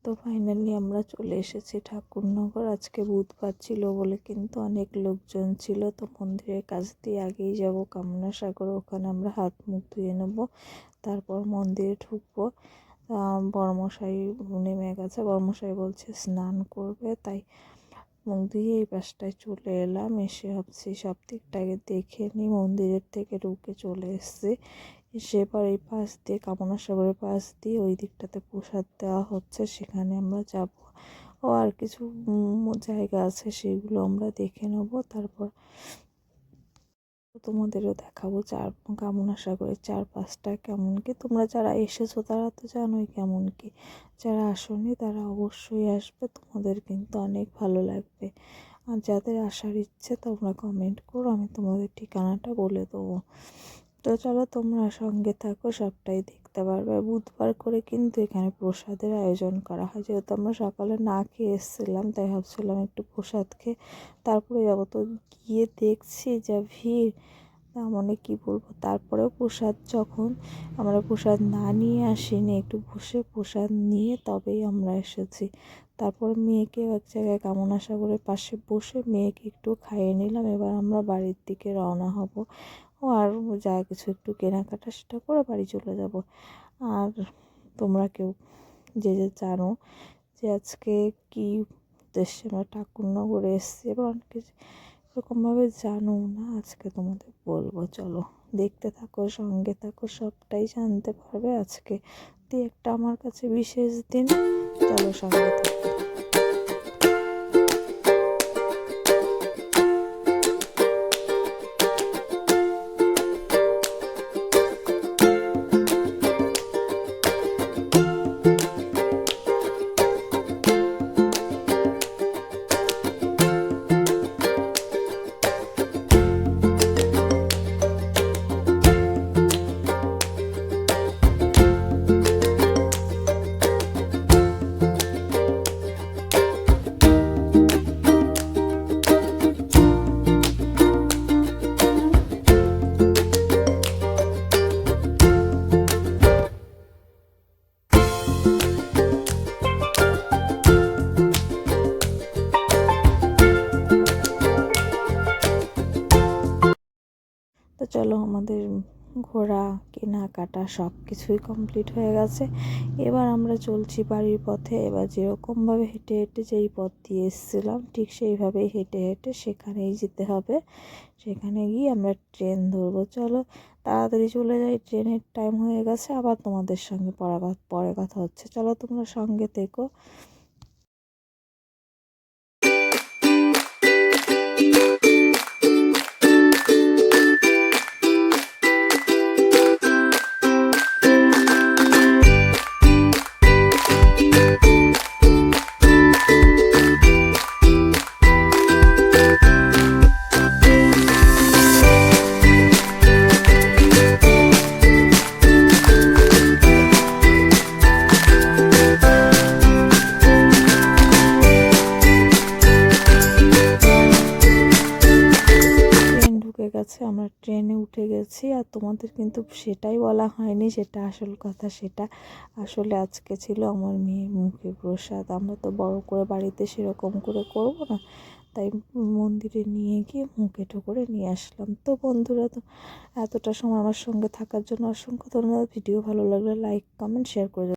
তো ফাইনালি আমরা চলে এসেছি ঠাকুরনগর। আজকে বুধবার ছিল বলে কিন্তু অনেক লোকজন ছিল। তো মন্দিরের কাছ দিয়ে আগেই যাব কামনা সাগর, ওখানে আমরা হাত মুখ ধুয়ে নেব, তারপর মন্দিরে ঢুকবো। বড়মশাই নেমে গেছে, বড়মশাই বলছে স্নান করবে, তাই মুখ ধুয়ে এই পাশটায় চলে এলাম। এসে ভাবছি সব দিকটাকে দেখে নিই, মন্দিরের থেকে ঢুকে চলে এসেছি। সেবার এই পাশ দিয়ে কামনা সাগরের পাশ দিয়ে ওই দিকটাতে প্রসাদ দেওয়া হচ্ছে, সেখানে আমরা যাব। ও আর কিছু জায়গা আছে, সেগুলো আমরা দেখে নেব। তারপর তোমাদেরও দেখাবো কামনা সাগরের চারপাশটা কেমন কি। তোমরা যারা এসেছো তারা তো জানোই কেমন কি, যারা আসোনি তারা অবশ্যই আসবে, তোমাদের কিন্তু অনেক ভালো লাগবে। আর যাদের আসার ইচ্ছে তোমরা কমেন্ট করো, আমি তোমাদের ঠিকানাটা বলে দেবো। তো চলো তোমরা সঙ্গে থাকো, সবটাই দেখতে পারবে। বুধবার করে কিন্তু এখানে প্রসাদের আয়োজন করা হয়, যেহেতু আমরা সকালে না খেয়ে এসেছিলাম তাই ভাবছিলাম একটু প্রসাদ খেয়ে তারপরে যাবো। তো গিয়ে দেখছি যা ভিড়, তা মানে কী বলবো। তারপরেও প্রসাদ যখন আমরা প্রসাদ না নিয়ে আসিনি, একটু বসে প্রসাদ নিয়ে তবেই আমরা এসেছি। তারপর মেয়েকেও এক জায়গায় কামনা সাগরের পাশে বসে মেয়েকে একটু খাইয়ে নিলাম। এবার আমরা বাড়ির দিকে রওনা হব, আর যা কিছু একটু কেনাকাটা সেটা করে বাড়ি চলে যাব। আর তোমরা কেউ যে জানো যে আজকে কী উদ্দেশ্যে আমরা ঠাকুরনগরে এসেছি, এবার অনেকে এরকমভাবে জানো না, আজকে তোমাদের বলবো। চলো দেখতে থাকো, সঙ্গে থাকো, সবটাই জানতে পারবে। আজকে একটা আমার কাছে বিশেষ দিন, চলো সঙ্গে থাকো। তো চলো আমাদের ঘোরা কেনাকাটা সব কিছুই কমপ্লিট হয়ে গেছে। এবার আমরা চলছি বাড়ির পথে। এবার যেরকমভাবে হেঁটে হেঁটে যেই পথ দিয়ে এসেছিলাম ঠিক সেইভাবেই হেঁটে হেঁটে সেখানেই যেতে হবে। সেখানে গিয়ে আমরা ট্রেন ধরবো। চলো তাড়াতাড়ি চলে যাই, ট্রেনের টাইম হয়ে গেছে। আবার তোমাদের সঙ্গে পরে কথা হচ্ছে, চলো তোমরা সঙ্গে থেকো। গেছে, আমরা ট্রেনে উঠে গেছি। আর তোমাদের কিন্তু সেটাই বলা হয়নি, সেটা আসল কথা। সেটা আসলে আজকে ছিল আমার মেয়ের মুখে প্রসাদ। আমরা তো বড় করে বাড়িতে সেরকম করে করব না, তাই মন্দিরে নিয়ে গিয়ে মুখে করে নিয়ে আসলাম। তো বন্ধুরা, তো এতটা সময় আমার সঙ্গে থাকার জন্য অসংখ্য ধন্যবাদ। ভিডিও ভালো লাগলে লাইক কমেন্ট শেয়ার করে